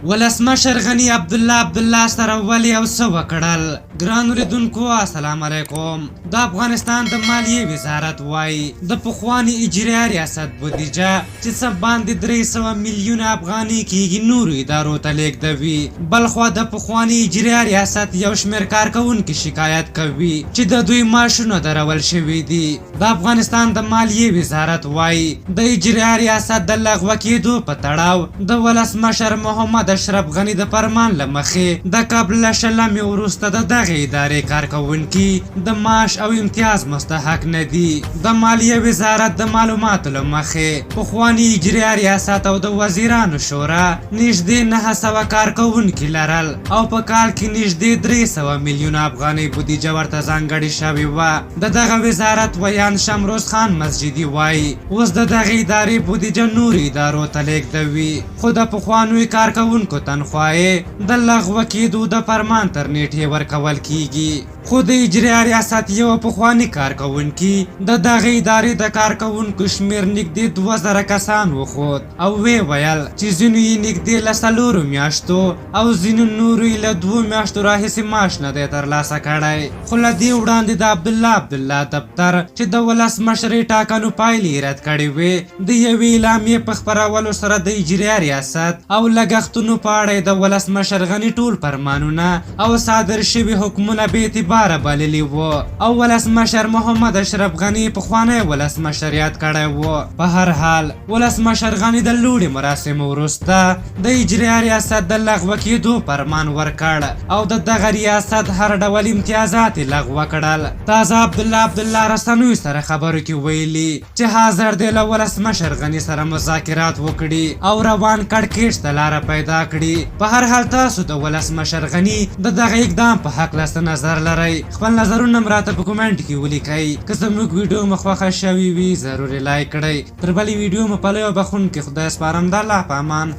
ولسمشر غني عبدالله سره ولې او څه وکړل؟ ګران اوریدونکو السلام علیکم. د افغانستان د مالیې وزارت وایي د پخواني اجرایه ریاست بودیجه چې څه باندې 300 میلیونه افغانۍ کیږي نورو ادارو ته لیږدوي. بلخوا د پخواني اجرایه ریاست یو شمېر کارکوونکي شکایت کوي چې د دوی معاشونه درول شوي دي. د افغانستان د مالیې وزارت وایي د اجرایه ریاست د لغوه کېدو په تړاو د ولسمشر محمد اشرف غني د فرمان له مخې د قبل له شلمې وروسته د دغې ادارې کارکوونکي د معاش او امتیاز مستحق نه دي. د مالیې وزارت د معلوماتو له مخې پخواني اجرایه ریاست او د وزیرانو شورا نږدې 900 کارکوونکي لرل او په کال کې نږدې 300 میلیونه افغانۍ بودیجه ورته ځانګړې شوې وه. د دغه وزارت ویان شمروز خان مسجدي وایي اوس د دغې ادارې بودیجه نورو ادارو ته لیږدوي، خو د پخوانیو کارکوونکو تنخواهې د لغوه کېدو د فرمان تر نیټې ورکول کیږي. خو د اجرایه ریاست یو پخواني کارکوونکي د دغې ادارې د کارکوونکو شمېر نږدې 2000 کسان وښود او ویې ویل چې ځینو یې نږدې له 4 میاشتو او ځینو نورو یې له 2 میاشتو راهیسې معاش نه دی ترلاسه کړی. خو له دې وړاندې د عبدالله دفتر چې د ولسمشرۍ ټاکنو پایلې رد کړې وې د یوې اعلامیې په خپرولو سره د اجرایه ریاست او لګښتونو په اړه د ولسمشر غني ټول فرمانونه او صادر شوي حکمونه بې اعتباره بللي وو او ولسمشر محمد اشرف غني پخوانی ولسمشر یاد کړی وو. په هر حال ولسمشر غني د لوړې مراسمو وروسته د اجرایه ریاست د لغوه کېدو فرمان ورکړ او د دغه ریاست هر ډول امتیازات یې لغوه کړل. تازه عبدالله رسنیو سره خبرو کې ویلي چې حاضر دی له ولسمشر غني سره مذاکرات وکړي او روان کړکېچ ته لاره پیدا کړي. په هر حال تاسو د ولسمشر غني د دغه اقدام په هکله څه نظر لرئ؟ خپل نظرونه راته په کومنټ کې ولیکئ. که زموږ ویډیو مو خوښه شوې وي ضروري لایک کړئ. تر بلې ویډیو مو په لویو بخښونکي خدای سپارم. د الله په امان.